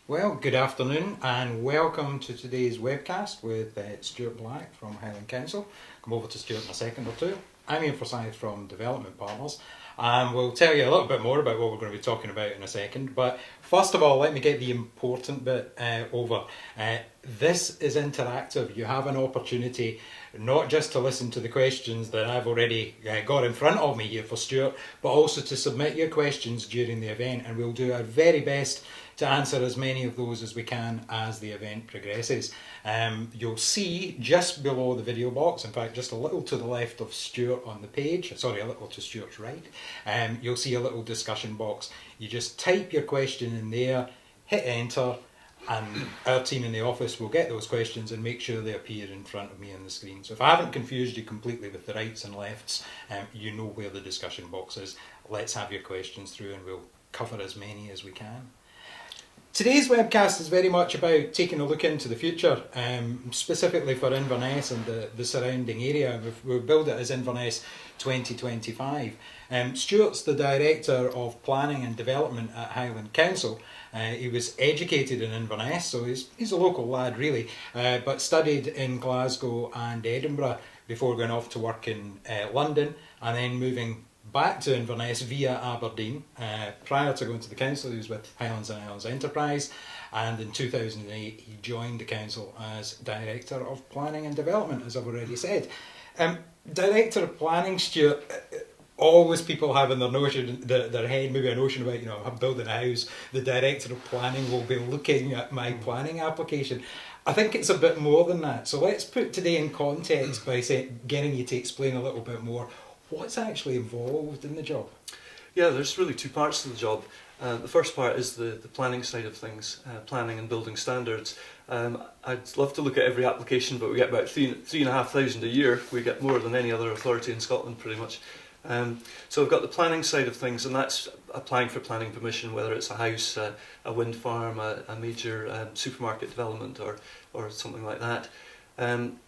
Well, good afternoon and welcome to today's webcast with Stuart Black from Highland Council. Come over to Stuart in a second or two. I'm Ian Forsyth from Development Partners and we'll tell you a little bit more about what we're going to be talking about in a second. But first of all, let me get the important bit over. This is interactive. You have an opportunity not just to listen to the questions that I've already got in front of me here for Stuart, but also to submit your questions during the event, and we'll do our very best to answer as many of those as we can as the event progresses. You'll see just below the video box, in fact just a little to the left of Stuart on the page, sorry, a little to Stuart's right, you'll see a little discussion box. You just type your question in there, hit enter, and our team in the office will get those questions and make sure they appear in front of me on the screen. So if I haven't confused you completely with the rights and lefts, you know where the discussion box is. Let's have your questions through and we'll cover as many as we can. Today's webcast is very much about taking a look into the future, specifically for Inverness and the surrounding area. We've billed it as Inverness 2025. Stuart's the Director of Planning and Development at Highland Council. He was educated in Inverness, so he's a local lad really, but studied in Glasgow and Edinburgh before going off to work in London and then moving back to Inverness via Aberdeen. Prior to going to the council, he was with Highlands and Islands Enterprise, and in 2008 he joined the council as Director of Planning and Development, as I've already said. Director of Planning, Stuart, always people have in their head maybe a notion about, I'm building a house, the Director of Planning will be looking at my planning application. I think it's a bit more than that. So let's put today in context by getting you to explain a little bit more what's actually involved in the job. Yeah, there's really two parts to the job. The first part is the planning side of things, planning and building standards. I'd love to look at every application, but we get about 3,500 a year. We get more than any other authority in Scotland pretty much. So I've got the planning side of things, and that's applying for planning permission, whether it's a house, a wind farm, a major supermarket development or something like that. And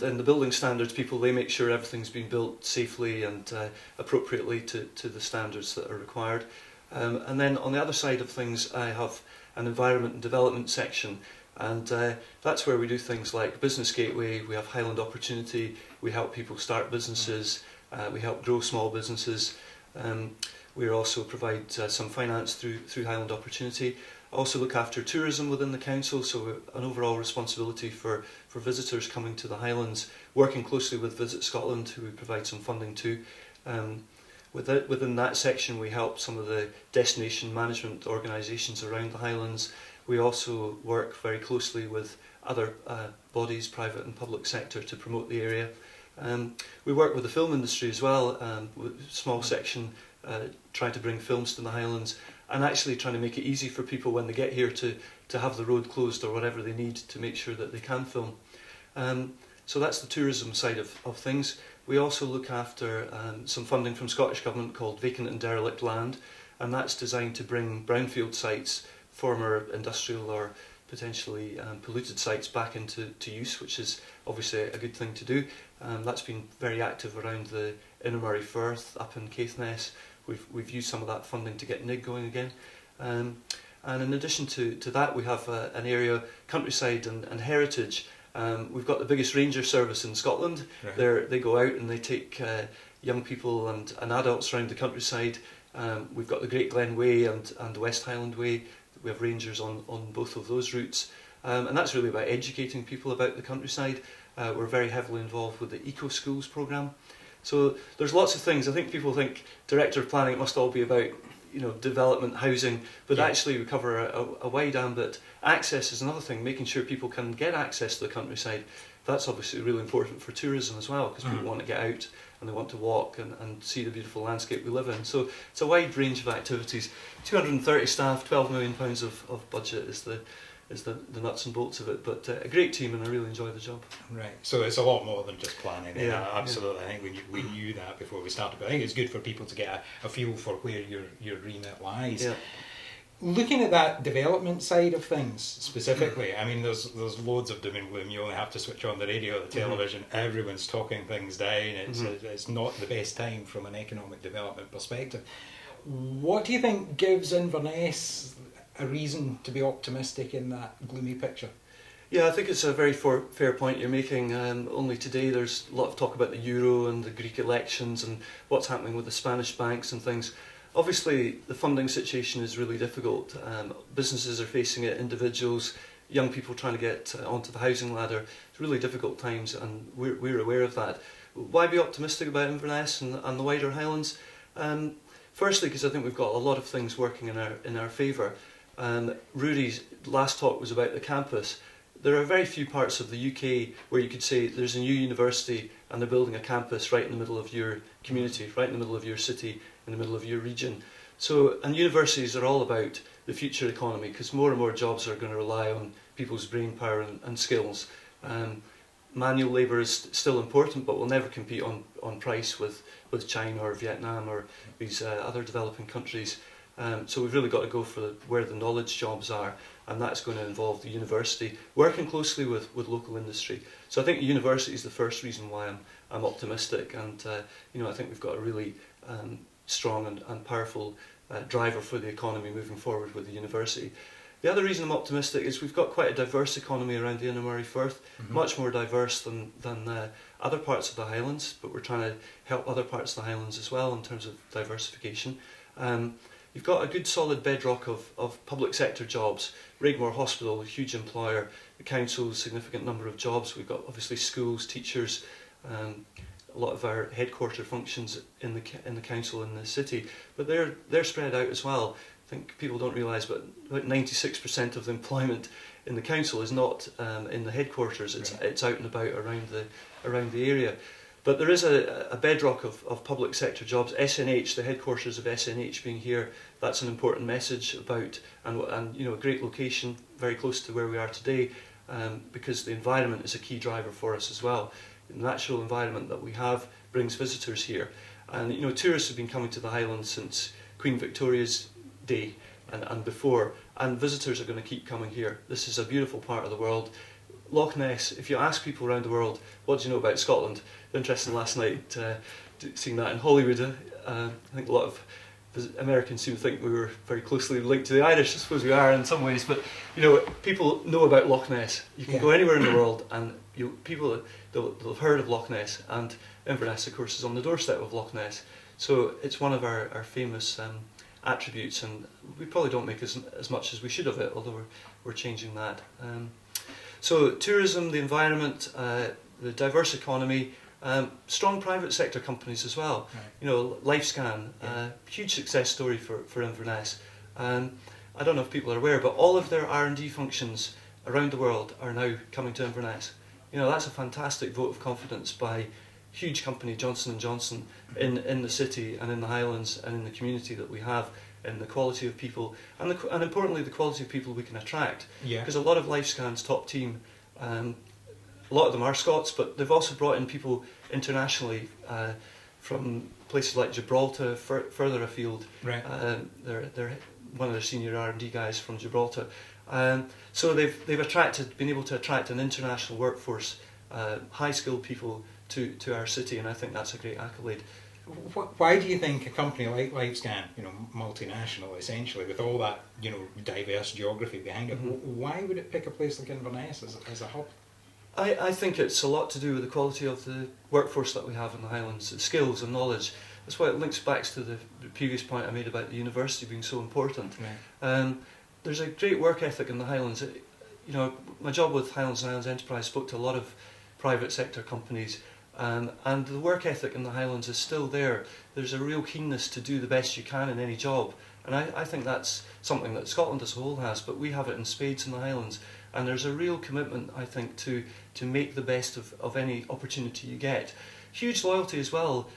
in the building standards people, they make sure everything's been built safely and appropriately to the standards that are required. And then on the other side of things I have an environment and development section, and that's where we do things like Business Gateway, we have Highland Opportunity, we help people start businesses, we help grow small businesses. We also provide some finance through Highland Opportunity. Also look after tourism within the council, so an overall responsibility for visitors coming to the Highlands, working closely with Visit Scotland, who we provide some funding to. Within that section we help some of the destination management organisations around the Highlands. We also work very closely with other bodies, private and public sector, to promote the area. We work with the film industry as well, with a small section trying to bring films to the Highlands, and actually trying to make it easy for people when they get here to have the road closed or whatever they need to make sure that they can film. So that's the tourism side of things. We also look after some funding from Scottish Government called Vacant and Derelict Land, and that's designed to bring brownfield sites, former industrial or potentially polluted sites, back into use, which is obviously a good thing to do. That's been very active around the Inner Murray Firth, up in Caithness. We've used some of that funding to get NIG going again. And in addition to that, we have an area, countryside and heritage. We've got the biggest ranger service in Scotland. Right. They go out and they take young people and adults around the countryside. We've got the Great Glen Way and the West Highland Way. We have rangers on both of those routes. And that's really about educating people about the countryside. We're very heavily involved with the Eco Schools programme. So there's lots of things. I think people think Director of Planning, it must all be about development, housing, but actually we cover a wide ambit. Access is another thing, making sure people can get access to the countryside. That's obviously really important for tourism as well, because people want to get out and they want to walk and see the beautiful landscape we live in. So it's a wide range of activities. 230 staff, £12 million of budget is the nuts and bolts of it, but a great team, and I really enjoy the job. Right, so it's a lot more than just planning. Yeah, absolutely. I think we knew that before we started, but I think it's good for people to get a feel for where your remit lies. Yeah. Looking at that development side of things specifically, I mean, there's loads of doom and gloom. You only have to switch on the radio or the television. Everyone's talking things down. It's not the best time from an economic development perspective. What do you think gives Inverness a reason to be optimistic in that gloomy picture? Yeah, I think it's a very fair point you're making. Only today there's a lot of talk about the euro and the Greek elections and what's happening with the Spanish banks and things. Obviously, the funding situation is really difficult. Businesses are facing it, individuals, young people trying to get onto the housing ladder. It's really difficult times, and we're aware of that. Why be optimistic about Inverness and the wider Highlands? Firstly, because I think we've got a lot of things working in our favour. Ruaidh's last talk was about the campus. There are very few parts of the UK where you could say there's a new university and they're building a campus right in the middle of your community, right in the middle of your city, in the middle of your region. So, and universities are all about the future economy, because more and more jobs are going to rely on people's brain power and skills. Manual labour is still important, but will never compete on price with China or Vietnam or these other developing countries. So we've really got to go for where the knowledge jobs are, and that's going to involve the university working closely with local industry. So I think the university is the first reason why I'm optimistic, and I think we've got a really strong and powerful driver for the economy moving forward with the university. The other reason I'm optimistic is we've got quite a diverse economy around the Inner Murray Firth, much more diverse than other parts of the Highlands, but we're trying to help other parts of the Highlands as well in terms of diversification. You've got a good solid bedrock of public sector jobs. Raigmore Hospital, a huge employer, the council, a significant number of jobs. We've got obviously schools, teachers, a lot of our headquarter functions in the council in the city, but they're spread out as well. I think people don't realise, but about 96% of the employment in the council is not in the headquarters. It's out and about around the area. But there is a bedrock of public sector jobs. SNH, the headquarters of SNH being here, that's an important message about, and a great location, very close to where we are today, because the environment is a key driver for us as well. The natural environment that we have brings visitors here. And tourists have been coming to the Highlands since Queen Victoria's day and before, and visitors are going to keep coming here. This is a beautiful part of the world. Loch Ness, if you ask people around the world, what do you know about Scotland? Interesting last night seeing that in Hollywood. I think a lot of Americans seem to think we were very closely linked to the Irish. I suppose we are in some ways, but people know about Loch Ness. You can go anywhere in the world and people they'll have heard of Loch Ness, and Inverness of course is on the doorstep of Loch Ness. So it's one of our famous attributes, and we probably don't make as much as we should of it, although we're changing that. So tourism, the environment, the diverse economy, strong private sector companies as well. Right. LifeScan, huge success story for Inverness. I don't know if people are aware, but all of their R&D functions around the world are now coming to Inverness. That's a fantastic vote of confidence by huge company Johnson & Johnson in the city and in the Highlands and in the community that we have, and the quality of people, and importantly the quality of people we can attract. Because a lot of LifeScan's top team, a lot of them are Scots, but they've also brought in people internationally from places like Gibraltar, further afield. Right. They're one of their senior R&D guys from Gibraltar. So they've been able to attract an international workforce, high skilled people to our city, and I think that's a great accolade. Why do you think a company like LifeScan, multinational essentially, with all that diverse geography behind it, why would it pick a place like Inverness as a hub? I think it's a lot to do with the quality of the workforce that we have in the Highlands, the skills and knowledge. That's why it links back to the previous point I made about the university being so important. Right. There's a great work ethic in the Highlands. My job with Highlands and Islands Enterprise spoke to a lot of private sector companies. And the work ethic in the Highlands is still there. There's a real keenness to do the best you can in any job, and I think that's something that Scotland as a whole has, but we have it in spades in the Highlands. And there's a real commitment, I think, to make the best of any opportunity you get. Huge loyalty as well.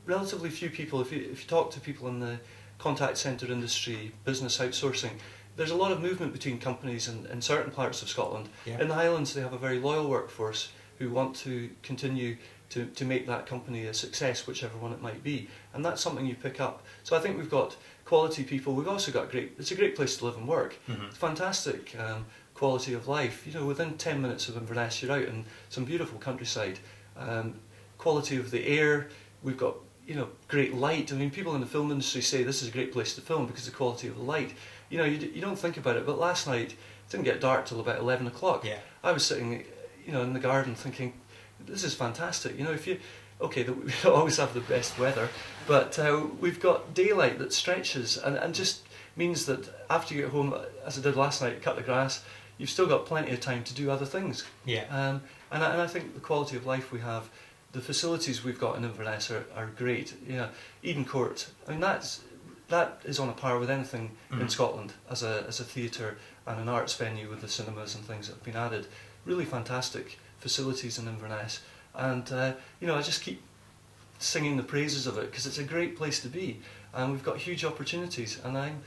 Relatively few people, if you talk to people in the contact centre industry, business outsourcing, there's a lot of movement between companies in certain parts of Scotland. Yeah. In the Highlands they have a very loyal workforce who want to continue to make that company a success, whichever one it might be. And that's something you pick up. So I think we've got quality people. We've also got it's a great place to live and work. It's fantastic quality of life. Within 10 minutes of Inverness, you're out in some beautiful countryside. Quality of the air. We've got great light. I mean, people in the film industry say this is a great place to film because of the quality of the light. You don't think about it, but last night it didn't get dark till about 11 o'clock. Yeah. I was sitting, in the garden thinking, this is fantastic. We don't always have the best weather, but we've got daylight that stretches and just means that after you get home, as I did last night, cut the grass, you've still got plenty of time to do other things. Yeah. And I think the quality of life we have, the facilities we've got in Inverness are great. Eden Court, I mean that is on a par with anything in Scotland as a theatre and an arts venue with the cinemas and things that have been added. Really fantastic facilities in Inverness, and I just keep singing the praises of it because it's a great place to be, and we've got huge opportunities, and I'm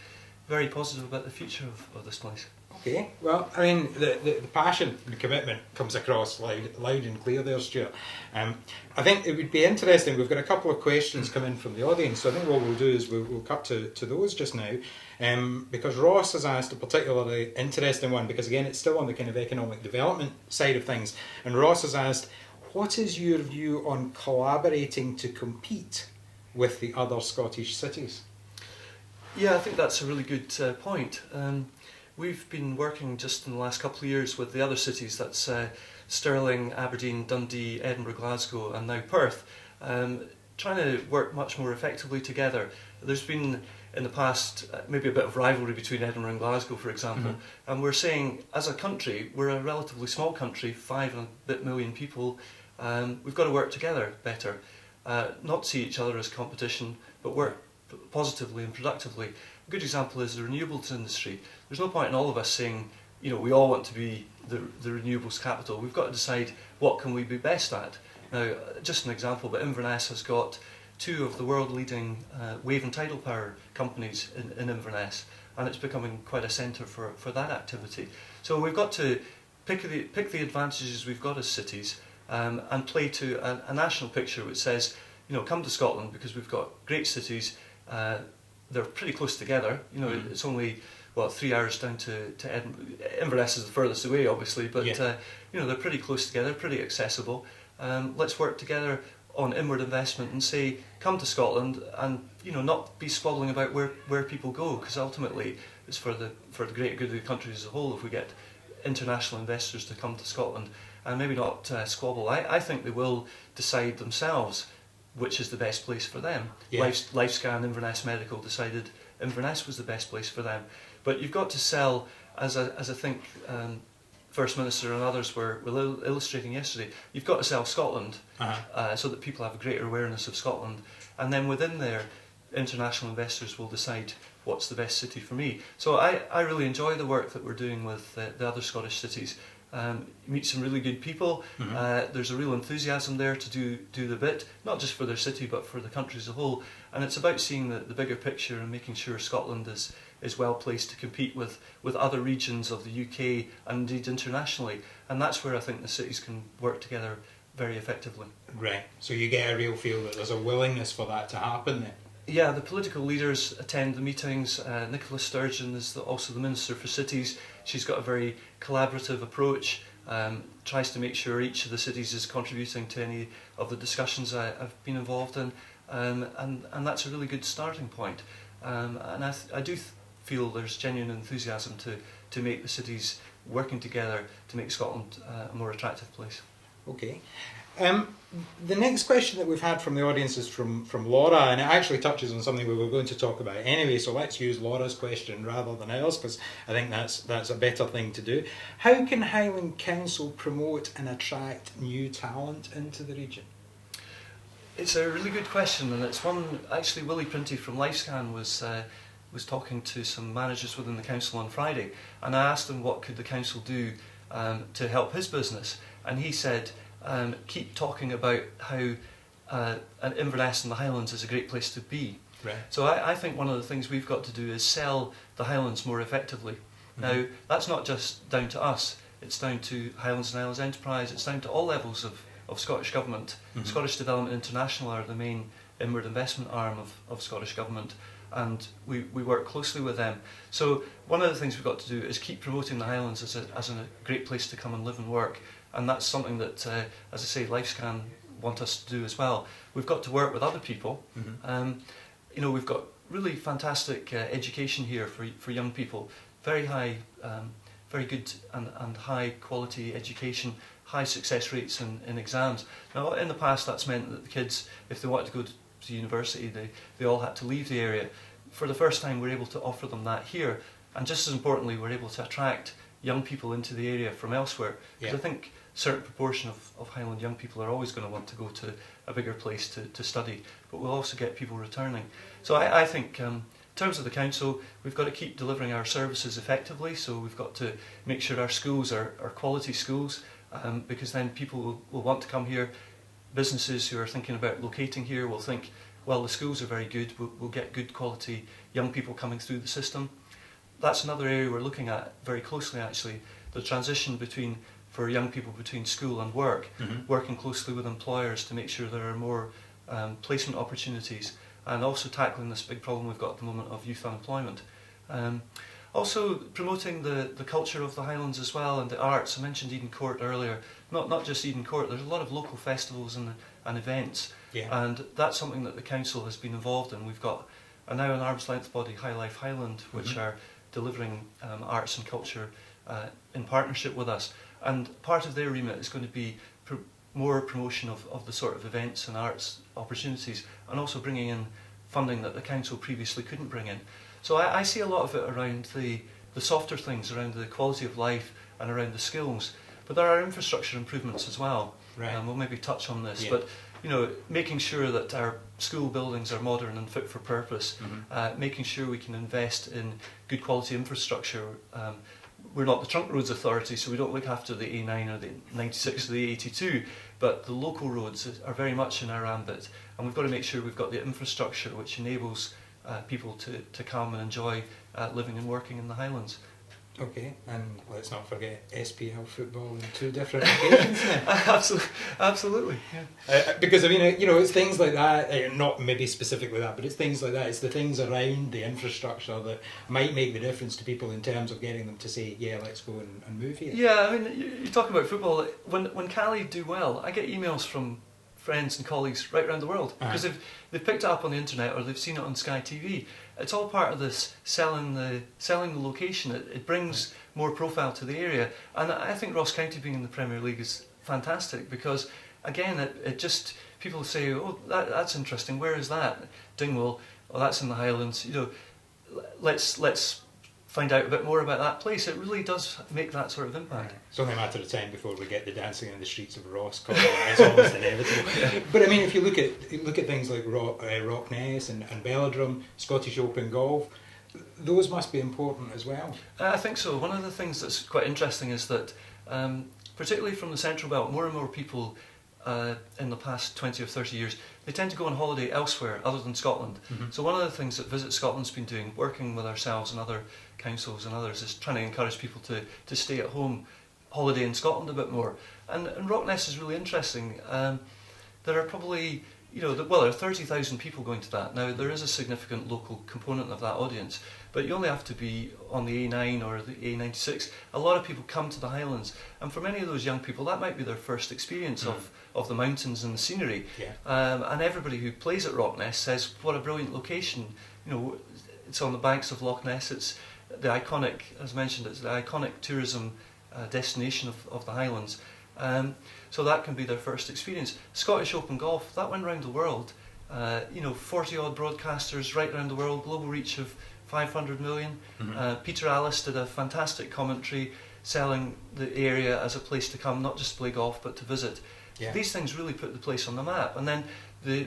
very positive about the future of this place. Okay, well, I mean, the passion and commitment comes across loud and clear there, Stuart. I think it would be interesting, we've got a couple of questions come in from the audience, so I think what we'll do is we'll cut to those just now, because Ross has asked a particularly interesting one, because again, it's still on the kind of economic development side of things, and Ross has asked, what is your view on collaborating to compete with the other Scottish cities? Yeah, I think that's a really good point. We've been working just in the last couple of years with the other cities, that's Stirling, Aberdeen, Dundee, Edinburgh, Glasgow and now Perth, trying to work much more effectively together. There's been in the past maybe a bit of rivalry between Edinburgh and Glasgow, for example, and we're saying as a country, we're a relatively small country, 5 and a bit million people, we've got to work together better, not see each other as competition, but work positively and productively. A good example is the renewables industry. There's no point in all of us saying, we all want to be the renewables capital. We've got to decide what can we be best at. Now, just an example, but Inverness has got 2 of the world leading wave and tidal power companies in Inverness, and it's becoming quite a centre for that activity. So we've got to pick the advantages we've got as cities and play to a national picture which says, come to Scotland because we've got great cities. They're pretty close together. It's only 3 hours down to Edinburgh. Inverness is the furthest away, obviously, but they're pretty close together, pretty accessible. Let's work together on inward investment and say, come to Scotland, and not be squabbling about where people go, because ultimately it's for the greater good of the country as a whole if we get international investors to come to Scotland, and maybe not squabble. I think they will decide themselves which is the best place for them. Yeah. Lifescan, Inverness Medical decided Inverness was the best place for them. But you've got to sell, as I think First Minister and others were illustrating yesterday, you've got to sell Scotland so that people have a greater awareness of Scotland. And then within there, international investors will decide what's the best city for me. So I really enjoy the work that we're doing with the other Scottish cities. You meet some really good people. There's a real enthusiasm there to do the bit, not just for their city but for the country as a whole. And it's about seeing the bigger picture and making sure Scotland is well placed to compete with other regions of the UK and indeed internationally. And that's where I think the cities can work together very effectively. Right. So you get a real feel that there's a willingness for that to happen then? Yeah, the political leaders attend the meetings. Nicola Sturgeon is also the Minister for Cities. She's got a very collaborative approach, tries to make sure each of the cities is contributing to any of the discussions I've been involved in, and that's a really good starting point. And I do feel there's genuine enthusiasm to make the cities working together to make Scotland a more attractive place. Okay. The next question that we've had from the audience is from Laura, and it actually touches on something we were going to talk about anyway, so let's use Laura's question rather than ours, because I think that's a better thing to do. How can Highland Council promote and attract new talent into the region? It's a really good question, and it's one actually Willie Printy from Lifescan was talking to some managers within the council on Friday, and I asked him what could the council do to help his business, and he said, keep talking about how Inverness and the Highlands is a great place to be. Right. So I think one of the things we've got to do is sell the Highlands more effectively. Now, that's not just down to us, it's down to Highlands and Islands Enterprise, it's down to all levels of Scottish Government. Scottish Development International are the main inward investment arm of Scottish Government, and we work closely with them. So one of the things we've got to do is keep promoting the Highlands as a great place to come and live and work. And that's something that, as I say, Lifescan want us to do as well. We've got to work with other people. We've got really fantastic education here for young people. Very high, very good and high quality education, high success rates in exams. Now, in the past, that's meant that the kids, if they wanted to go to university, they all had to leave the area. For the first time, we're able to offer them that here. And just as importantly, we're able to attract young people into the area from elsewhere. Because I think a certain proportion of Highland young people are always going to want to go to a bigger place to study, but we'll also get people returning. So I think in terms of the council, we've got to keep delivering our services effectively, so we've got to make sure our schools are quality schools, because then people will want to come here. Businesses who are thinking about locating here will think, well, the schools are very good, we'll get good quality young people coming through the system. That's another area we're looking at very closely, actually, the transition for young people between school and work, working closely with employers to make sure there are more placement opportunities, and also tackling this big problem we've got at the moment of youth unemployment. Also promoting the culture of the Highlands as well, and the arts. I mentioned Eden Court earlier. Not just Eden Court, there's a lot of local festivals and events, and that's something that the council has been involved in. We've got now an arm's length body, High Life Highland, which are delivering arts and culture in partnership with us, and part of their remit is going to be more promotion of the sort of events and arts opportunities, and also bringing in funding that the council previously couldn't bring in. So I see a lot of it around the softer things, around the quality of life and around the skills. But there are infrastructure improvements as well. Right. We'll maybe touch on this. But making sure that our school buildings are modern and fit for purpose, making sure we can invest in good quality infrastructure. We're not the Trunk Roads Authority, so we don't look after the A9 or the 96 or the 82, but the local roads are very much in our ambit, and we've got to make sure we've got the infrastructure which enables people to come and enjoy living and working in the Highlands. Okay, and let's not forget SPL football in 2 different occasions. Absolutely. Yeah. Because I mean, it's things like that. Not maybe specifically that, but it's things like that. It's the things around the infrastructure that might make the difference to people in terms of getting them to say, "Yeah, let's go and move here." Yeah, I mean, you talk about football. When Cali do well, I get emails from friends and colleagues right around the world because they've picked it up on the internet or they've seen it on Sky TV. It's all part of this selling the location. It brings more profile to the area, and I think Ross County being in the Premier League is fantastic because again it just, people say, oh, that's interesting, where is that? Dingwall, oh, that's in the Highlands, let's find out a bit more about that place. It really does make that sort of impact. It's only a matter of time before we get the dancing in the streets of Ross. It's almost inevitable. But I mean, if you look at things like Rockness and Belladrum, Scottish Open Golf, those must be important as well. I think so. One of the things that's quite interesting is that, particularly from the Central Belt, more and more people in the past 20 or 30 years, they tend to go on holiday elsewhere other than Scotland. So one of the things that Visit Scotland's been doing, working with ourselves and other councils and others, is trying to encourage people to stay at home, holiday in Scotland a bit more. And Rockness is really interesting. There are probably, there are 30,000 people going to that. Now, there is a significant local component of that audience, but you only have to be on the A9 or the A96. A lot of people come to the Highlands, and for many of those young people, that might be their first experience of the mountains and the scenery. And everybody who plays at Rockness says, what a brilliant location. It's on the banks of Loch Ness. It's the iconic, as mentioned, it's the iconic tourism destination of the Highlands. So that can be their first experience. Scottish Open Golf, that went around the world. 40 odd broadcasters right around the world, global reach of 500 million. Peter Allis did a fantastic commentary selling the area as a place to come, not just to play golf but to visit. These things really put the place on the map. And then the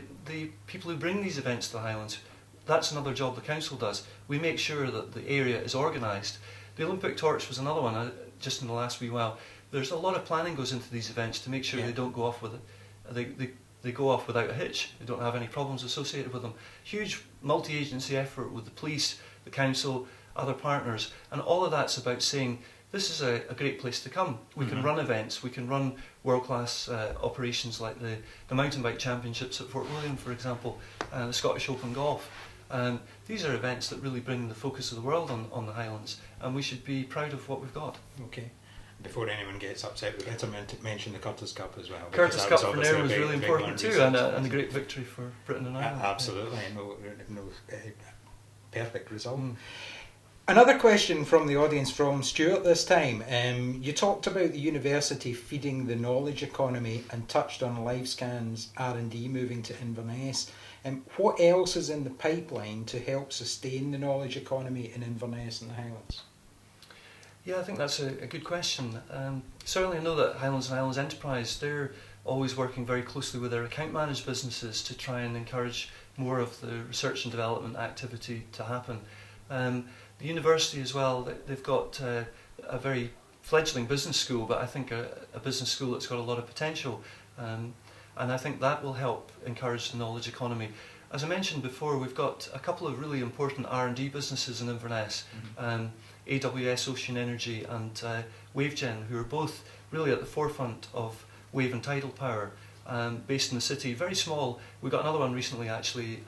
people who bring these events to the Highlands, that's another job the council does. We make sure that the area is organised. The Olympic Torch was another one, just in the last wee while. There's a lot of planning goes into these events to make sure they don't go off with it. They go off without a hitch. They don't have any problems associated with them. Huge multi-agency effort with the police, the council, other partners, and all of that's about saying this is a great place to come. We can run events, we can run world-class operations like the mountain bike championships at Fort William, for example, the Scottish Open Golf. These are events that really bring the focus of the world on the Highlands, and we should be proud of what we've got. Okay. before anyone gets upset, we better mention the Curtis Cup as well. Curtis Cup for Nairn was a really important too, and a great victory for Britain and Ireland. Absolutely, perfect result. Another question from the audience from Stuart this time. You talked about the university feeding the knowledge economy and touched on LifeScan's R&D moving to Inverness. What else is in the pipeline to help sustain the knowledge economy in Inverness and the Highlands? Yeah, I think that's a good question. Certainly I know that Highlands and Islands Enterprise, they're always working very closely with their account managed businesses to try and encourage more of the research and development activity to happen. The university as well, they've got a very fledgling business school, but I think a business school that's got a lot of potential. And I think that will help encourage the knowledge economy. As I mentioned before, we've got a couple of really important R&D businesses in Inverness, AWS Ocean Energy and WaveGen, who are both really at the forefront of wave and tidal power, based in the city. Very small. We got another one recently actually.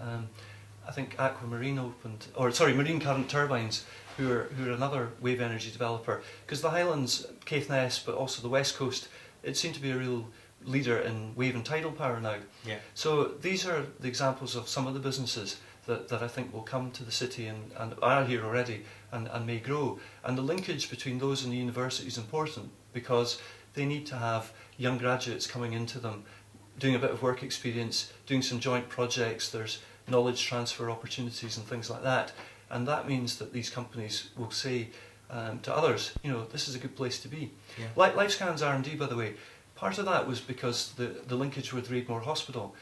I think Aquamarine opened, Marine Current Turbines, who are another wave energy developer. Because the Highlands, Caithness, but also the West Coast, it seemed to be a real leader in wave and tidal power now. Yeah. So these are the examples of some of the businesses that I think will come to the city and are here already and may grow. And the linkage between those and the university is important because they need to have young graduates coming into them, doing a bit of work experience, doing some joint projects. There's knowledge transfer opportunities and things like that. And that means that these companies will say to others, this is a good place to be. Yeah. LifeScan's R&D, by the way, part of that was because the linkage with Raidmore Hospital.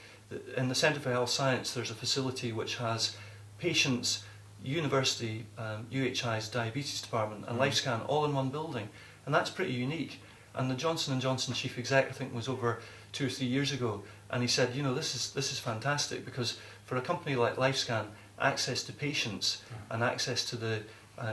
In the Centre for Health Science, there's a facility which has patients, university, UHI's diabetes department, and LifeScan all in one building. And that's pretty unique. And the Johnson & Johnson chief exec, I think, was over 2 or 3 years ago, and he said, this is fantastic because for a company like LifeScan, access to patients and access to the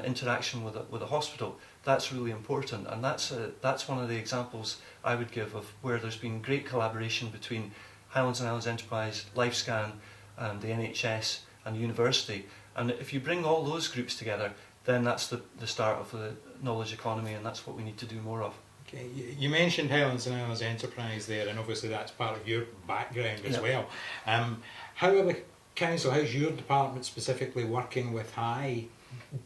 interaction with a hospital, that's really important. And that's one of the examples I would give of where there's been great collaboration between Highlands and Islands Enterprise, LifeScan, the NHS and the university. And if you bring all those groups together, then that's the start of the knowledge economy, and that's what we need to do more of. Okay. You mentioned Highlands and Islands Enterprise there, and obviously that's part of your background as well. How are the council, how's your department specifically working with High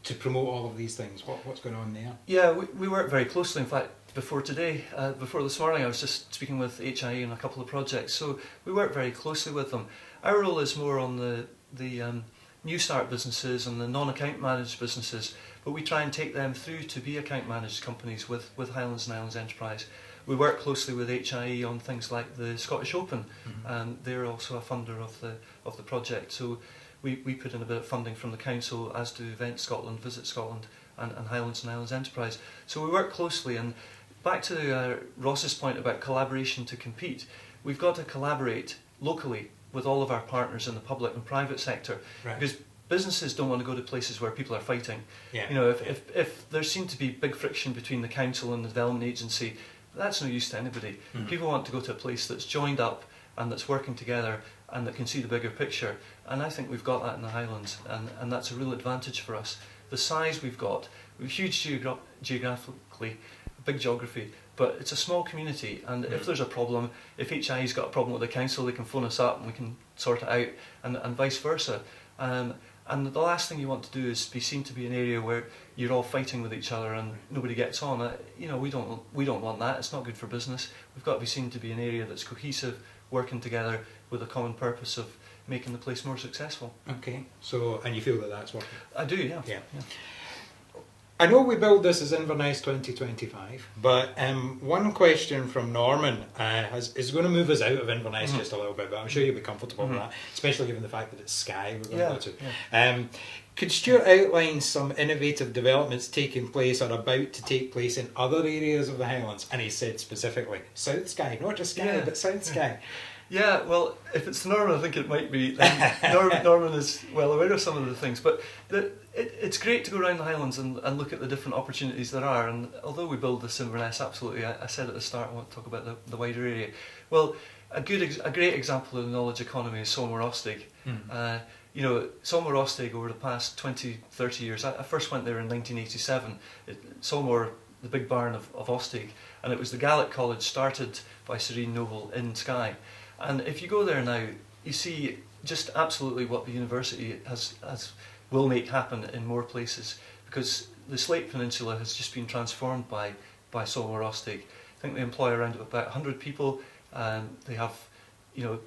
to promote all of these things? What's going on there? Yeah, we work very closely. In fact, before this morning, I was just speaking with HIE on a couple of projects. So we work very closely with them. Our role is more on the new start businesses and the non-account managed businesses, but we try and take them through to be account managed companies with Highlands and Islands Enterprise. We work closely with HIE on things like the Scottish Open, and they're also a funder of the project. So we put in a bit of funding from the council, as do Event Scotland, Visit Scotland, and Highlands and Islands Enterprise. So we work closely, and back to Ross's point about collaboration to compete, we've got to collaborate locally with all of our partners in the public and private sector, because businesses don't want to go to places where people are fighting. Yeah. If there seemed to be big friction between the council and the development agency, that's no use to anybody. People want to go to a place that's joined up and that's working together and that can see the bigger picture. And I think we've got that in the Highlands, and that's a real advantage for us. The size we've got, we're huge geographically, big geography, but it's a small community, and if there's a problem, if HIE's got a problem with the council, they can phone us up and we can sort it out, and vice versa. And the last thing you want to do is be seen to be an area where you're all fighting with each other and nobody gets on. We don't want that. It's not good for business. We've got to be seen to be an area that's cohesive, working together with a common purpose of making the place more successful. Okay. So, and you feel that that's working? I do, yeah. I know we build this as Inverness 2025, but one question from Norman is going to move us out of Inverness just a little bit, but I'm sure you'll be comfortable with that, especially given the fact that it's Skye we're going to go to. Could Stuart outline some innovative developments taking place or about to take place in other areas of the Highlands? And he said specifically South Skye, not just Skye, but South Skye. Yeah, well, if it's Norman, I think it might be. Norman is well aware of some of the things, but it's great to go around the Highlands and look at the different opportunities there are. And although we build this Inverness, absolutely, I said at the start I want to talk about the wider area. Well, a great example of the knowledge economy is Solmar Ostig. Solmar Ostig over the past 20, 30 years, I first went there in 1987. Solmar the big barn of Ostig, and it was the Gaelic College started by Serene Noble in Skye. And if you go there now, you see just absolutely what the university will make happen in more places, because the Slate Peninsula has just been transformed by Solomon Ostig. I think they employ around about 100 people. They have,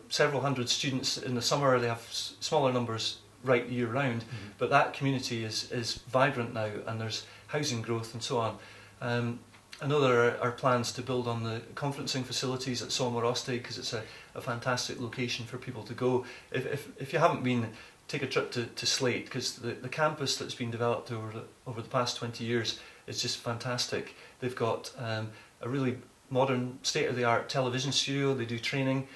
several hundred students in the summer. They have smaller numbers right year round, but that community is vibrant now, and there's housing growth and so on. I know there are plans to build on the conferencing facilities at Solomon Ostig, because it's a fantastic location for people to go. If you haven't been, take a trip to Slate, because the campus that's been developed over the past 20 years is just fantastic. They've got a really modern, state-of-the-art television studio. They do training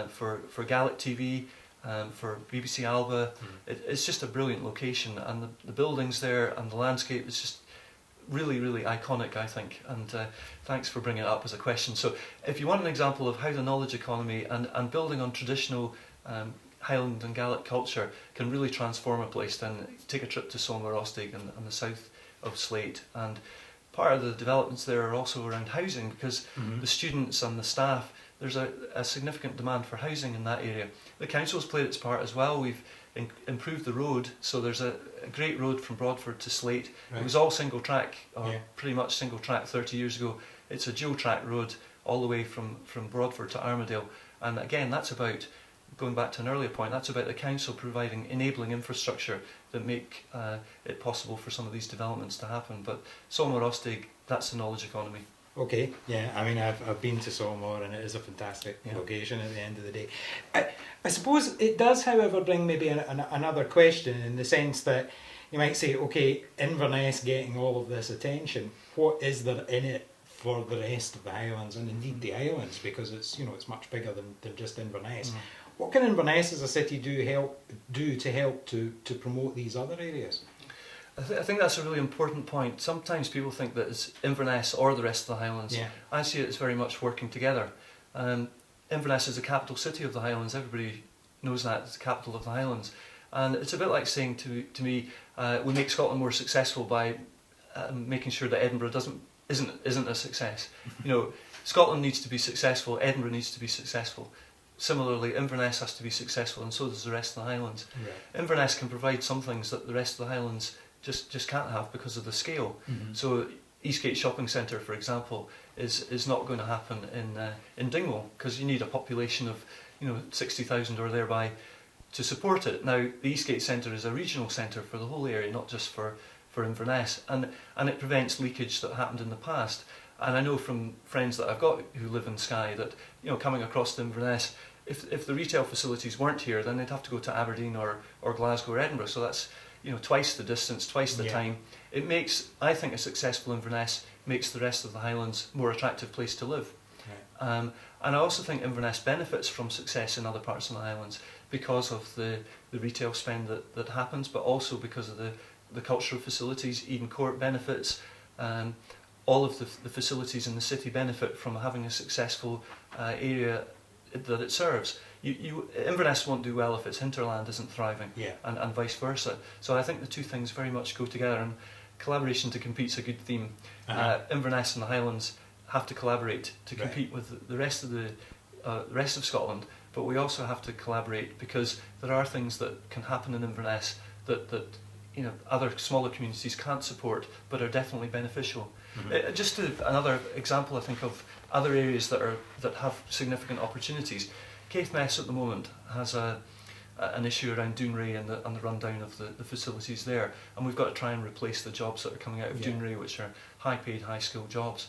for Gaelic TV, for BBC Alba. It's just a brilliant location, and the buildings there and the landscape is just really, really iconic, I think. And thanks for bringing it up as a question. So if you want an example of how the knowledge economy and building on traditional Highland and Gaelic culture can really transform a place, then take a trip to Solomon Ostig and the south of Slate. And part of the developments there are also around housing, because the students and the staff, there's a significant demand for housing in that area. The council's played its part as well. We've improved the road, so there's a great road from Broadford to Slate. Right. It was all single track, or pretty much single track 30 years ago. It's a dual track road all the way from Broadford to Armadale. And again, that's about, going back to an earlier point, that's about the council providing enabling infrastructure that make it possible for some of these developments to happen. But Solomon Ostig, that's the knowledge economy. Okay, yeah, I mean, I've been to Solomon, and it is a fantastic location at the end of the day. I suppose it does, however, bring maybe another question, in the sense that you might say, okay, Inverness getting all of this attention, what is there in it for the rest of the Highlands, and indeed the islands, because it's it's much bigger than just Inverness. What can Inverness as a city do to help to promote these other areas? I think that's a really important point. Sometimes people think that it's Inverness or the rest of the Highlands. Yeah. I see it as very much working together. Inverness is the capital city of the Highlands. Everybody knows that it's the capital of the Highlands. And it's a bit like saying to me, we make Scotland more successful by making sure that Edinburgh isn't a success. Scotland needs to be successful, Edinburgh needs to be successful. Similarly, Inverness has to be successful, and so does the rest of the Highlands. Right. Inverness can provide some things that the rest of the Highlands just can't have because of the scale. So Eastgate Shopping Centre, for example, is not going to happen in Dingwall, because you need a population of 60,000 or thereby to support it. Now, the Eastgate Centre is a regional centre for the whole area, not just for Inverness, and it prevents leakage that happened in the past. And I know from friends that I've got who live in Skye that coming across to Inverness, if the retail facilities weren't here, then they'd have to go to Aberdeen or Glasgow or Edinburgh. So that's twice the distance, twice the time. It makes, I think, a successful Inverness makes the rest of the Highlands a more attractive place to live. Right. And I also think Inverness benefits from success in other parts of the Highlands because of the retail spend that happens, but also because of the cultural facilities. Eden Court benefits. All of the facilities in the city benefit from having a successful area that it serves. Inverness won't do well if its hinterland isn't thriving, and vice versa. So I think the two things very much go together, and collaboration to compete is a good theme. Inverness and the Highlands have to collaborate to compete with the rest of Scotland, but we also have to collaborate because there are things that can happen in Inverness that other smaller communities can't support, but are definitely beneficial. Just another example, I think, of other areas that have significant opportunities. Caithness at the moment has an issue around Doonray and the rundown of the facilities there, and we've got to try and replace the jobs that are coming out of Doonray, which are high-paid, high-skilled jobs.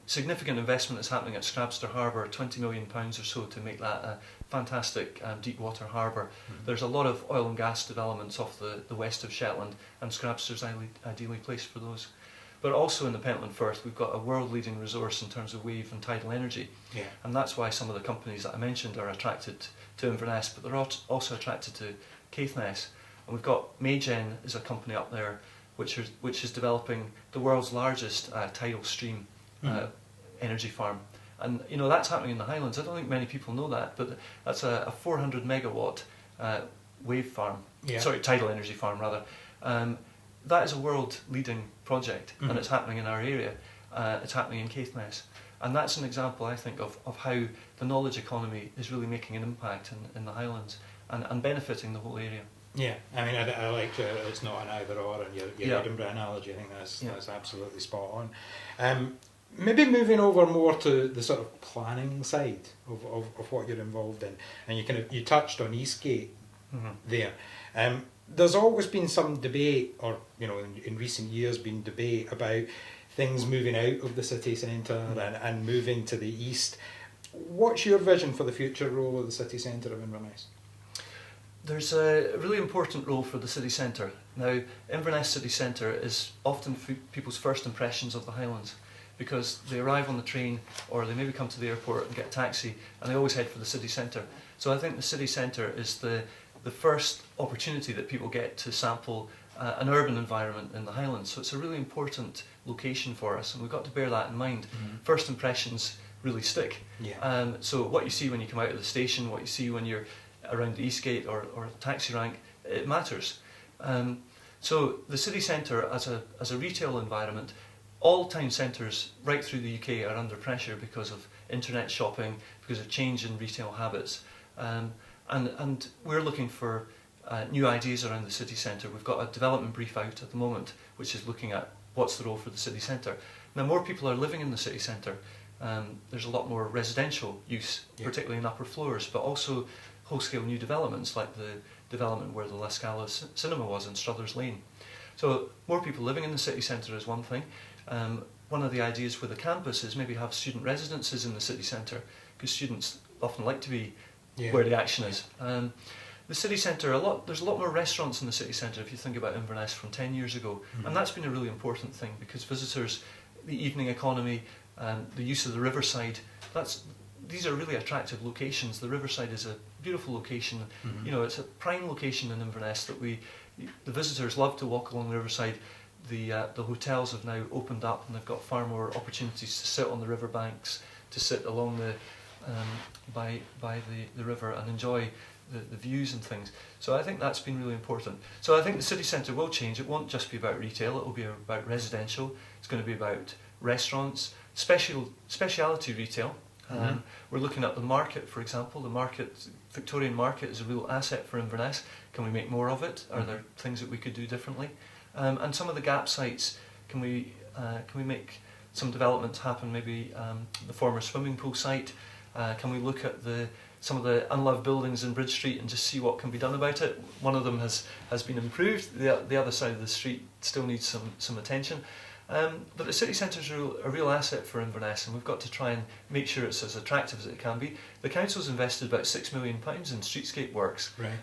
Significant investment is happening at Scrabster Harbour, £20 million or so, to make that a fantastic deep water harbour. There's a lot of oil and gas developments off the west of Shetland, and Scrabster's ideally placed for those. But also in the Pentland Firth, we've got a world-leading resource in terms of wave and tidal energy, and that's why some of the companies that I mentioned are attracted to Inverness, but they're also attracted to Caithness. And we've got Maygen is a company up there which is developing the world's largest tidal stream energy farm, and that's happening in the Highlands. I don't think many people know that, but that's a 400 megawatt wave farm, sorry, tidal energy farm rather. that is a world-leading project, and it's happening in our area. It's happening in Caithness. And that's an example, I think, of how the knowledge economy is really making an impact in the Highlands and benefiting the whole area. Yeah, I mean, I like it's not an either or, and your Edinburgh analogy, I think that's absolutely spot on. Maybe moving over more to the sort of planning side of what you're involved in, and you touched on Eastgate there. There's always been some debate, or in recent years, been debate about things moving out of the city centre and moving to the east. What's your vision for the future role of the city centre of Inverness? There's a really important role for the city centre. Now, Inverness city centre is often people's first impressions of the Highlands, because they arrive on the train or they maybe come to the airport and get a taxi and they always head for the city centre. So I think the city centre is the first opportunity that people get to sample an urban environment in the Highlands. So it's a really important location for us, and we've got to bear that in mind. First impressions really stick. Yeah. So what you see when you come out of the station, what you see when you're around the Eastgate or the taxi rank, it matters. So the city centre as a retail environment, all town centres right through the UK are under pressure because of internet shopping, because of change in retail habits, and we're looking for new ideas around the city centre. We've got a development brief out at the moment which is looking at what's the role for the city centre. Now, more people are living in the city centre. There's a lot more residential use, particularly in upper floors, but also whole-scale new developments like the development where the La Scala cinema was in Struthers Lane. So more people living in the city centre is one thing. One of the ideas for the campus is maybe have student residences in the city centre, because students often like to be where the action is. The city centre, there's a lot more restaurants in the city centre if you think about Inverness from 10 years ago, and that's been a really important thing because visitors, the evening economy, the use of the riverside, these are really attractive locations. The riverside is a beautiful location. It's a prime location in Inverness that the visitors love to walk along the riverside. The hotels have now opened up and they've got far more opportunities to sit on the riverbanks, to sit along by the river and enjoy the views and things. So I think that's been really important. So I think the city centre will change. It won't just be about retail, it will be about residential. It's going to be about restaurants, speciality retail. We're looking at the market, for example. The Victorian market is a real asset for Inverness. Can we make more of it? Are there things that we could do differently? And some of the gap sites, can we make some developments happen? Maybe the former swimming pool site. Can we look at some of the unloved buildings in Bridge Street and just see what can be done about it? One of them has been improved. The other side of the street still needs some attention. But the city centre is a real asset for Inverness, and we've got to try and make sure it's as attractive as it can be. The council's invested about £6 million in streetscape works, right.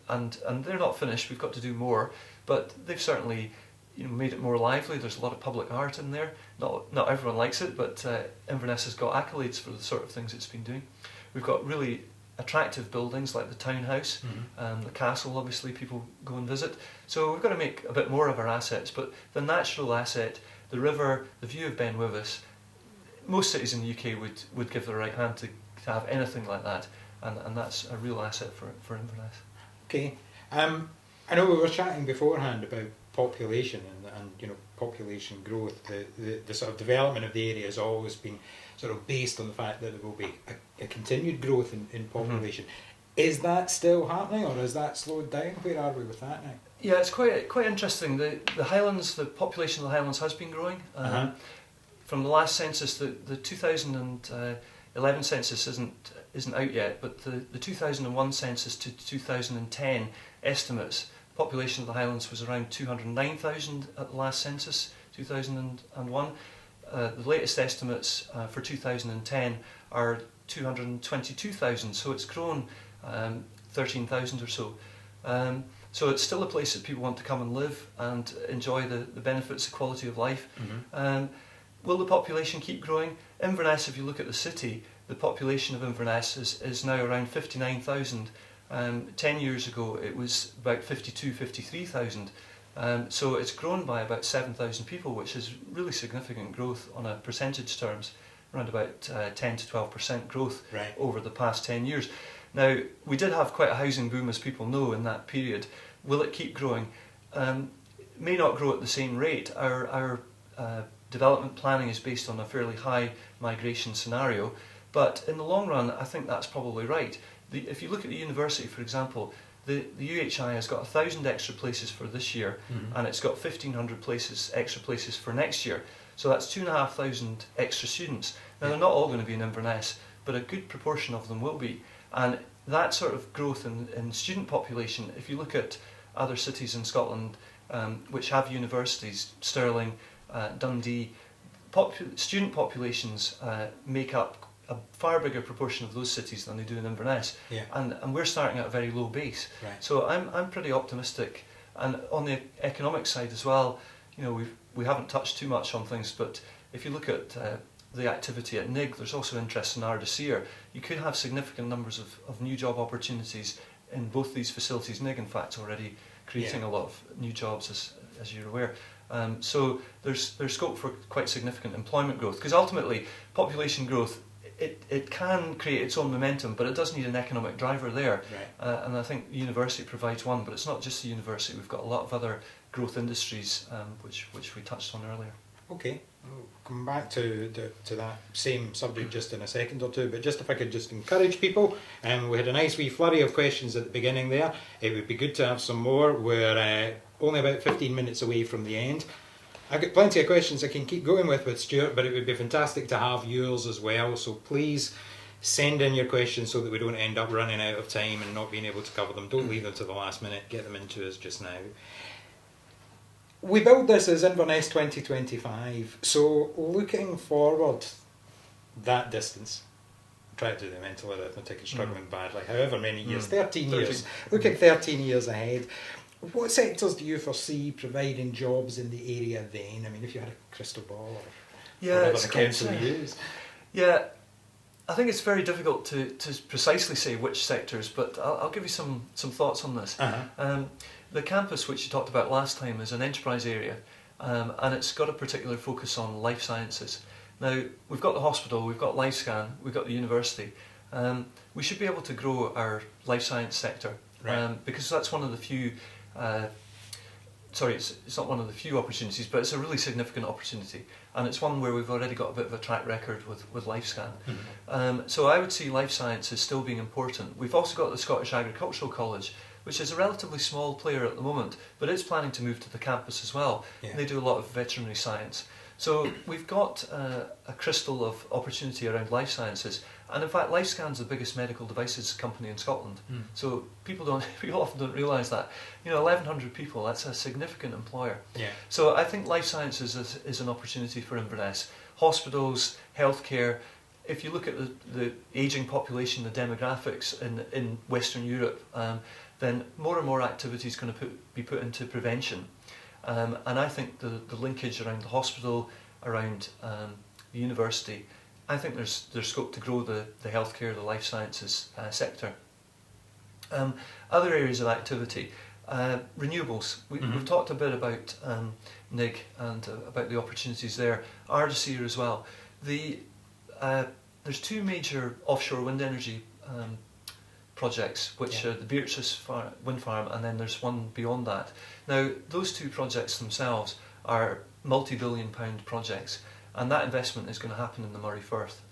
And they're not finished. We've got to do more, but they've certainly made it more lively. There's a lot of public art in there. Not everyone likes it, but Inverness has got accolades for the sort of things it's been doing. We've got really attractive buildings like the townhouse, the castle, obviously people go and visit. So we've got to make a bit more of our assets, but the natural asset, the river, the view of Ben Wyvis, most cities in the UK would give their right hand to have anything like that, and that's a real asset for Inverness. Okay, I know we were chatting beforehand about population and population growth. The sort of development of the area has always been sort of based on the fact that there will be a continued growth in population. Is that still happening, or has that slowed down? Where are we with that now? Yeah, it's quite interesting. The Highlands, the population of the Highlands has been growing. From the last census, the 2011 census isn't out yet, but the 2001 census to 2010 estimates, population of the Highlands was around 209,000 at the last census, 2001. The latest estimates for 2010 are 222,000, so it's grown 13,000 or so. So it's still a place that people want to come and live and enjoy the benefits, the quality of life. Will the population keep growing? Inverness, if you look at the city, the population of Inverness is now around 59,000. 10 years ago it was about 53,000. So it's grown by about 7,000 people, which is really significant growth on a percentage terms, around about 10 to 12% growth over the past 10 years. Now, we did have quite a housing boom, as people know, in that period. Will it keep growing? may not grow at the same rate. Our development planning is based on a fairly high migration scenario, but in the long run, I think that's probably right. If you look at the university, for example, the UHI has got 1,000 extra places for this year, and it's got 1,500 extra places for next year. So that's 2,500 extra students. Now, they're not all going to be in Inverness, but a good proportion of them will be. And that sort of growth in student population, if you look at other cities in Scotland which have universities, Stirling, Dundee, student populations make up a far bigger proportion of those cities than they do in Inverness, and we're starting at a very low base. Right. So I'm pretty optimistic, and on the economic side as well, you know, we haven't touched too much on things, but if you look at the activity at NIG, there's also interest in Ardasir. You could have significant numbers of new job opportunities in both these facilities. NIG, in fact, already creating a lot of new jobs, as you're aware. So there's scope for quite significant employment growth, because ultimately population growth, it can create its own momentum, but it does need an economic driver there. Right. And I think the university provides one, but it's not just the university. We've got a lot of other growth industries which we touched on earlier. Okay, we'll come back to that same subject just in a second or two, but just if I could just encourage people, we had a nice wee flurry of questions at the beginning there. It would be good to have some more. We're only about 15 minutes away from the end. I've got plenty of questions I can keep going with Stuart, but it would be fantastic to have yours as well, so please send in your questions so that we don't end up running out of time and not being able to cover them. Don't leave them to the last minute, get them into us just now. We build this as Inverness 2025, so looking forward that distance, try to do the mental arithmetic, it's struggling badly, however many years, 13 years, look at 13 years ahead. What sectors do you foresee providing jobs in the area then? I mean, if you had a crystal ball or whatever the council use. Yeah, I think it's very difficult to precisely say which sectors, but I'll give you some thoughts on this. The campus, which you talked about last time, is an enterprise area, and it's got a particular focus on life sciences. Now, we've got the hospital, we've got LifeScan, we've got the university. We should be able to grow our life science sector, because that's one of the few it's not one of the few opportunities, but it's a really significant opportunity, and it's one where we've already got a bit of a track record with LifeScan. So I would see life sciences still being important. We've also got the Scottish Agricultural College, which is a relatively small player at the moment, but it's planning to move to the campus as well. They do a lot of veterinary science. So we've got a crystal of opportunity around life sciences, and in fact LifeScan's the biggest medical devices company in Scotland. So people often don't realise that. You know, 1,100 people, that's a significant employer. So I think life sciences is an opportunity for Inverness. Hospitals, healthcare. If you look at the ageing population, the demographics in Western Europe, then more and more activity is going to be put into prevention. And I think the linkage around the hospital, around the university, I think there's scope to grow the healthcare, the life sciences sector. Other areas of activity, renewables. We've talked a bit about NIG and about the opportunities there. Ardasir as well. There's two major offshore wind energy projects, which are the Beatrice wind farm, and then there's one beyond that. Now, those two projects themselves are multi-billion-pound projects, and that investment is going to happen in the Moray Firth,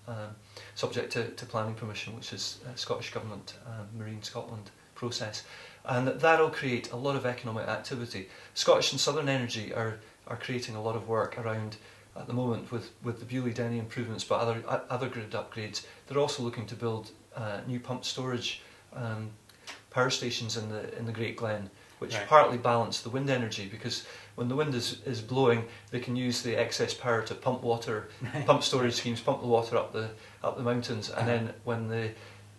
subject to planning permission, which is Scottish Government Marine Scotland process, and that'll create a lot of economic activity. Scottish and Southern Energy are creating a lot of work around at the moment with the Bewley Denny improvements, but other grid upgrades. They're also looking to build new pump storage power stations in the Great Glen, which partly balance the wind energy, because when the wind is blowing, they can use the excess power to pump water, pump storage schemes, pump the water up the mountains, and then when the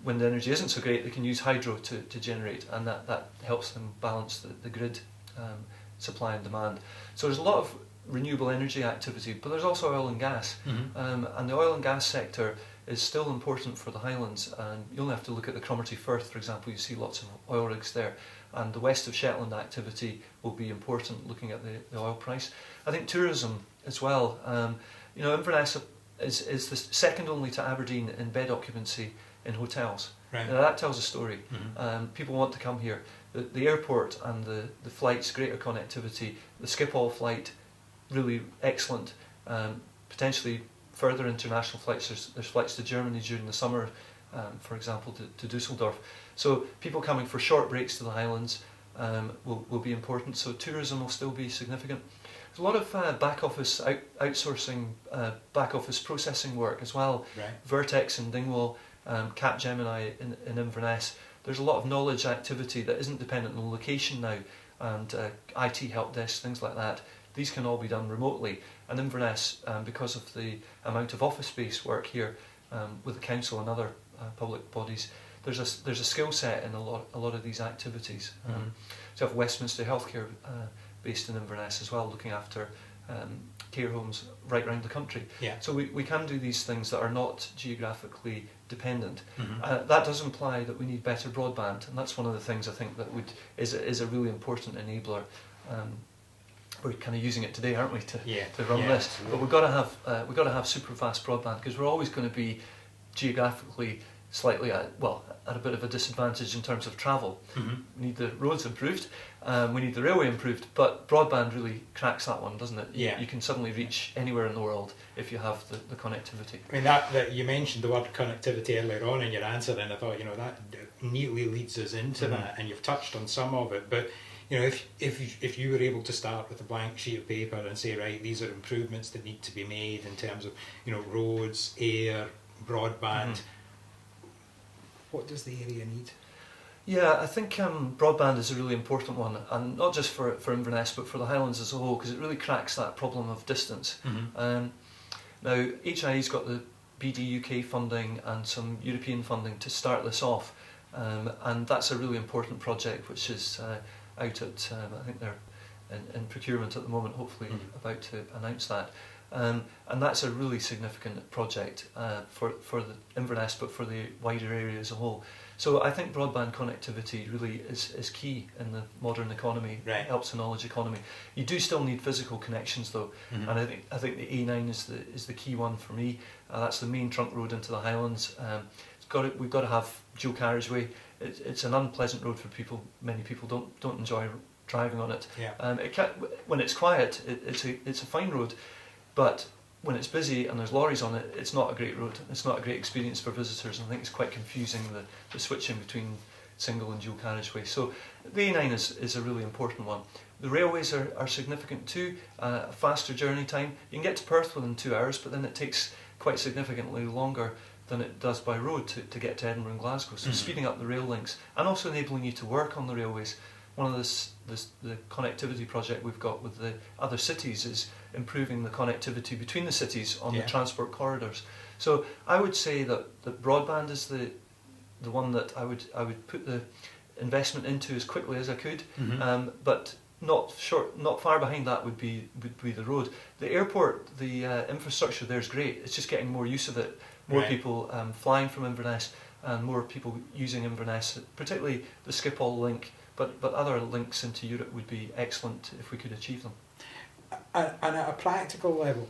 wind energy isn't so great, they can use hydro to generate, and that helps them balance the grid supply and demand. So there's a lot of renewable energy activity, but there's also oil and gas, and the oil and gas sector is still important for the Highlands, and you only have to look at the Cromarty Firth, for example. You see lots of oil rigs there, and the west of Shetland activity will be important, looking at the oil price. I think tourism as well. You know, Inverness is the second only to Aberdeen in bed occupancy in hotels. Now that tells a story. People want to come here. the airport and the flights, greater connectivity, the Schiphol flight, really excellent. Potentially further international flights. There's flights to Germany during the summer, for example, to Dusseldorf. So people coming for short breaks to the Highlands will be important. So tourism will still be significant. There's a lot of back office outsourcing, back office processing work as well. Right. Vertex in Dingwall, Capgemini in Inverness. There's a lot of knowledge activity that isn't dependent on location now, and IT help desks, things like that. These can all be done remotely. And Inverness, because of the amount of office space work here with the council and other public bodies, there's a skill set in a lot of these activities. So you have Westminster Healthcare based in Inverness as well, looking after care homes right around the country. Yeah. So we can do these things that are not geographically dependent. That does imply that we need better broadband, and that's one of the things I think that is a really important enabler. We're kind of using it today, aren't we, to run this? Absolutely. But we've got to have super fast broadband, because we're always going to be geographically slightly at a bit of a disadvantage in terms of travel. We need the roads improved, we need the railway improved, but broadband really cracks that one, doesn't it? Yeah. You can suddenly reach anywhere in the world if you have the connectivity. I mean, that you mentioned the word connectivity earlier on in your answer, and I thought, that neatly leads us into that, and you've touched on some of it, but if you were able to start with a blank sheet of paper and say, right, these are improvements that need to be made in terms of roads, air, broadband, what does the area need? Yeah, I think broadband is a really important one, and not just for Inverness, but for the Highlands as a whole, because it really cracks that problem of distance. Now, HIE's got the BD UK funding and some European funding to start this off, and that's a really important project which is out at, I think they're in procurement at the moment, hopefully about to announce that. And that's a really significant project for the Inverness, but for the wider area as a whole. So I think broadband connectivity really is key in the modern economy. Right. It helps the knowledge economy. You do still need physical connections though, and I think the A9 is the key one for me. That's the main trunk road into the Highlands. We've got to have dual carriageway. It's an unpleasant road for people. Many people don't enjoy driving on it. Yeah. When it's quiet, it's a fine road, but when it's busy and there's lorries on it, it's not a great road. It's not a great experience for visitors, and I think it's quite confusing the switching between single and dual carriageway. So the A9 is a really important one. The railways are significant too. A faster journey time. You can get to Perth within 2 hours, but then it takes quite significantly longer than it does by road to get to Edinburgh and Glasgow. So speeding up the rail links and also enabling you to work on the railways. One of the connectivity project we've got with the other cities is improving the connectivity between the cities on the transport corridors. So I would say that broadband is the one that I would put the investment into as quickly as I could, but not far behind that would be the road. The airport, the infrastructure there is great. It's just getting more use of it. More people flying from Inverness, and more people using Inverness, particularly the Schiphol link, but other links into Europe would be excellent if we could achieve them. And at a practical level,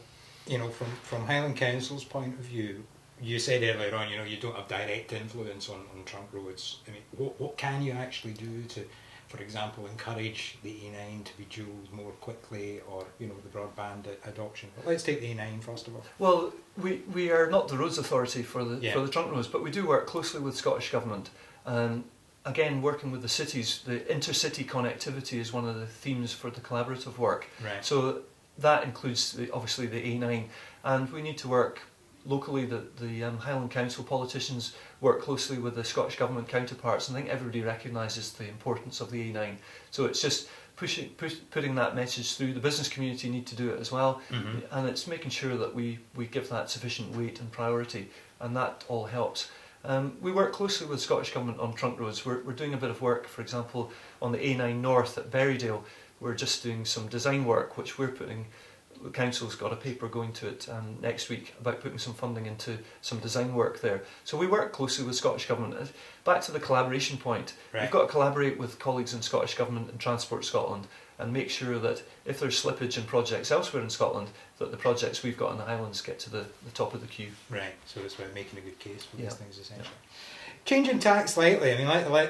from Highland Council's point of view, you said earlier on, you don't have direct influence on trunk roads. I mean, what can you actually do to, for example, encourage the A9 to be dualled more quickly, or the broadband adoption? But let's take the A9 first of all. Well, we are not the roads authority for the trunk roads, but we do work closely with Scottish Government. Again, working with the cities, the intercity connectivity is one of the themes for the collaborative work. Right. So that includes obviously the A9, and we need to work locally. The Highland Council politicians work closely with the Scottish Government counterparts, and I think everybody recognises the importance of the A9. So it's just putting that message through. The business community need to do it as well, and it's making sure that we give that sufficient weight and priority, and that all helps. We work closely with Scottish Government on trunk roads. We're doing a bit of work, for example, on the A9 North at Berrydale. We're just doing some design work, which we're putting. The council's got a paper going to it next week about putting some funding into some design work there. So we work closely with Scottish Government. Back to the collaboration point, we've got to collaborate with colleagues in Scottish Government and Transport Scotland, and make sure that if there's slippage in projects elsewhere in Scotland, that the projects we've got in the Highlands get to the top of the queue. Right, so it's about making a good case for these things, essentially. Changing tack slightly, I mean,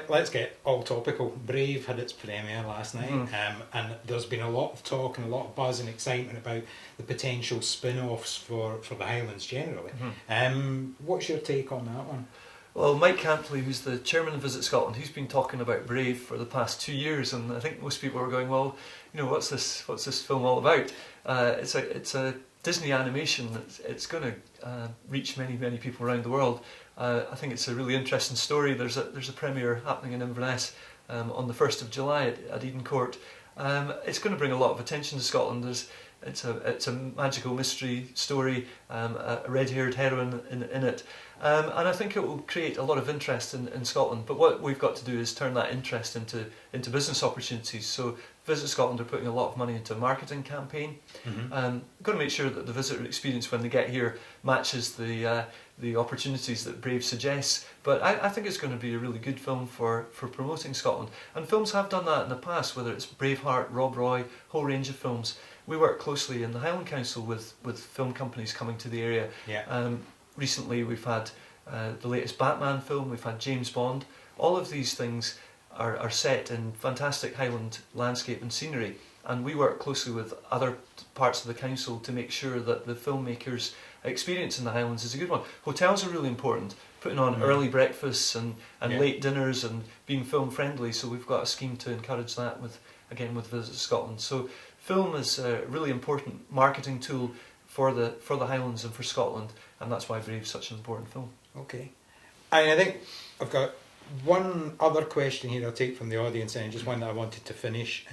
let's get all topical. Brave had its premiere last night, and there's been a lot of talk and a lot of buzz and excitement about the potential spin-offs for the Highlands generally. What's your take on that one? Well, Mike Campley, who's the chairman of Visit Scotland, he's been talking about Brave for the past 2 years, and I think most people are going, well, you know, what's this film all about? It's a Disney animation. It's going to reach many people around the world. I think it's a really interesting story. There's a premiere happening in Inverness on the 1st of July at Eden Court. It's going to bring a lot of attention to Scotland. It's a magical mystery story, a red-haired heroine in it, and I think it will create a lot of interest in Scotland. But what we've got to do is turn that interest into business opportunities. So Visit Scotland are putting a lot of money into a marketing campaign. Got to make sure that the visitor experience when they get here matches the opportunities that Brave suggests. But I think it's going to be a really good film for promoting Scotland. And films have done that in the past, whether it's Braveheart, Rob Roy, whole range of films. We work closely in the Highland Council with film companies coming to the area. Recently we've had the latest Batman film, we've had James Bond. All of these things are set in fantastic Highland landscape and scenery, and we work closely with other parts of the council to make sure that the filmmakers' experience in the Highlands is a good one. Hotels are really important, putting on early breakfasts and late dinners and being film friendly, so we've got a scheme to encourage that with Visit Scotland. So film is a really important marketing tool for the Highlands and for Scotland, and that's why Brave's such an important film. Okay. And I think I've got one other question here I'll take from the audience, and just one that I wanted to finish.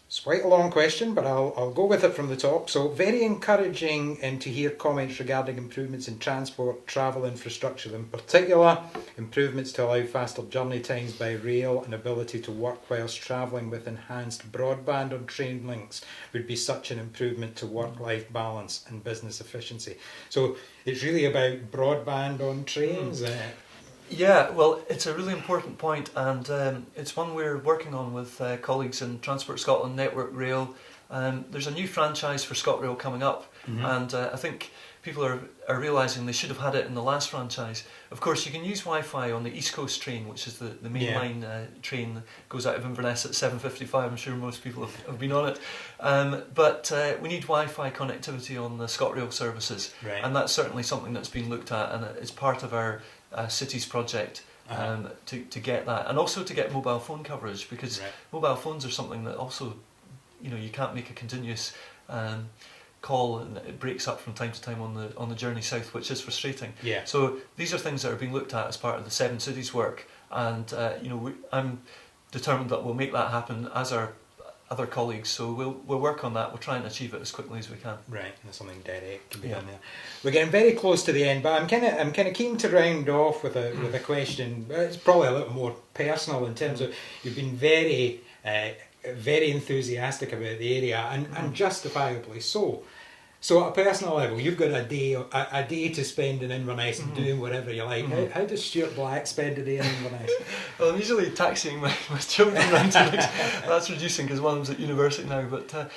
It's quite a long question, but I'll go with it from the top. So, very encouraging to hear comments regarding improvements in transport, travel infrastructure in particular, improvements to allow faster journey times by rail and ability to work whilst travelling with enhanced broadband on train links would be such an improvement to work-life balance and business efficiency. So, it's really about broadband on trains. Yeah, well, it's a really important point, and it's one we're working on with colleagues in Transport Scotland, Network Rail. There's a new franchise for ScotRail coming up, and I think people are realising they should have had it in the last franchise. Of course, you can use Wi-Fi on the East Coast train, which is the main line train that goes out of Inverness at 7:55. I'm sure most people have been on it. But we need Wi-Fi connectivity on the ScotRail services, and that's certainly something that's been looked at, and it's part of our cities project to get that, and also to get mobile phone coverage, because mobile phones are something that also, you can't make a continuous call, and it breaks up from time to time on the journey south, which is frustrating. So these are things that are being looked at as part of the 7 cities work, and I'm determined that we'll make that happen, as are other colleagues, so we'll work on that. We'll try and achieve it as quickly as we can. Right, and something direct can be done there. We're getting very close to the end, but I'm kind of keen to round off with a question. It's probably a little more personal in terms of you've been very enthusiastic about the area, and justifiably so. So at a personal level, you've got a day to spend in Inverness and doing whatever you like. How does Stuart Black spend a day in Inverness? Well, I'm usually taxiing my children around to mix. That's reducing because one of them's at university now. But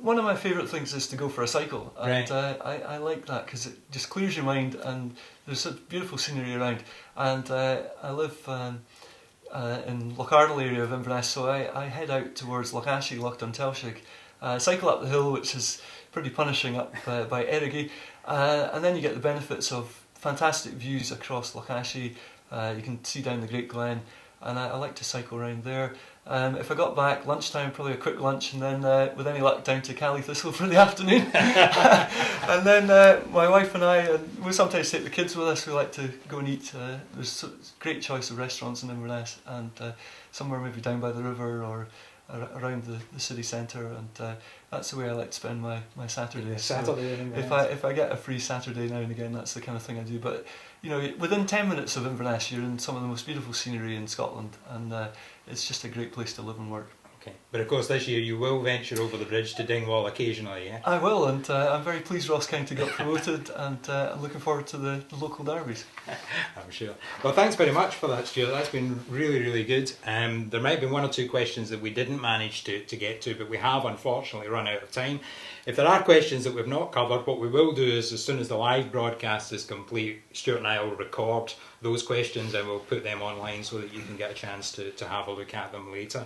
one of my favourite things is to go for a cycle, and I like that because it just clears your mind, and there's such beautiful scenery around. And I live in Lochardle area of Inverness, so I head out towards Lochashi, Lochdown-Telshig, cycle up the hill, which is pretty punishing, up by Errigie, and then you get the benefits of fantastic views across Lochashi. You can see down the Great Glen, and I like to cycle around there. If I got back lunchtime, probably a quick lunch, and then with any luck down to Callithistle for the afternoon. And then my wife and I, we sometimes take the kids with us. We like to go and eat. There's a great choice of restaurants in Inverness, and somewhere maybe down by the river or around the city centre, and that's the way I like to spend my Saturdays. If I get a free Saturday now and again, that's the kind of thing I do. But within 10 minutes of Inverness, you're in some of the most beautiful scenery in Scotland, and it's just a great place to live and work. Okay. But of course this year you will venture over the bridge to Dingwall occasionally, yeah? I will, and I'm very pleased Ross County got promoted, and I'm looking forward to the local derbies. I'm sure. Well, thanks very much for that, Stuart. That's been really, really good. There might be one or two questions that we didn't manage to get to, but we have unfortunately run out of time. If there are questions that we've not covered, what we will do is, as soon as the live broadcast is complete, Stuart and I will record those questions and we'll put them online so that you can get a chance to have a look at them later.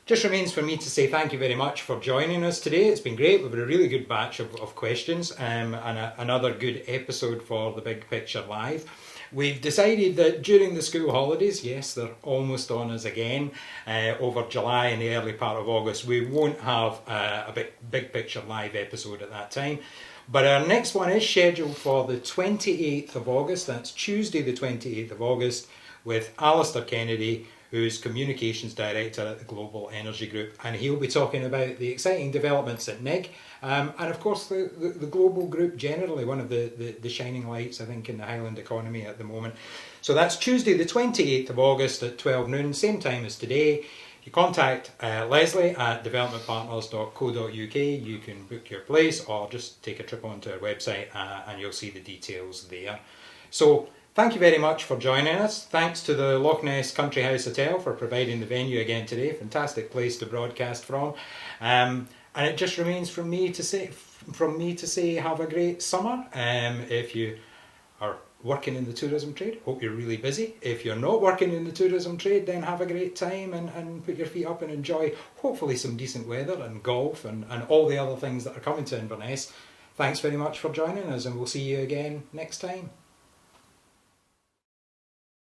Just remains for me to say thank you very much for joining us today. It's been great. We've had a really good batch of questions and another good episode for the Big Picture Live. We've decided that during the school holidays, yes, they're almost on us again, over July and the early part of August, we won't have a Big Picture Live episode at that time. But our next one is scheduled for the 28th of August. That's Tuesday the 28th of August with Alistair Kennedy, who's Communications Director at the Global Energy Group, and he'll be talking about the exciting developments at NIG, and of course the Global Group generally, one of the shining lights I think in the Highland economy at the moment. So that's Tuesday the 28th of August at 12 noon, same time as today. You contact Leslie at developmentpartners.co.uk, you can book your place or just take a trip onto our website and you'll see the details there. So thank you very much for joining us. Thanks to the Loch Ness Country House Hotel for providing the venue again today. Fantastic place to broadcast from. And it just remains from me to say have a great summer. If you are working in the tourism trade, hope you're really busy. If you're not working in the tourism trade, then have a great time and put your feet up and enjoy hopefully some decent weather and golf and all the other things that are coming to Inverness. Thanks very much for joining us, and we'll see you again next time.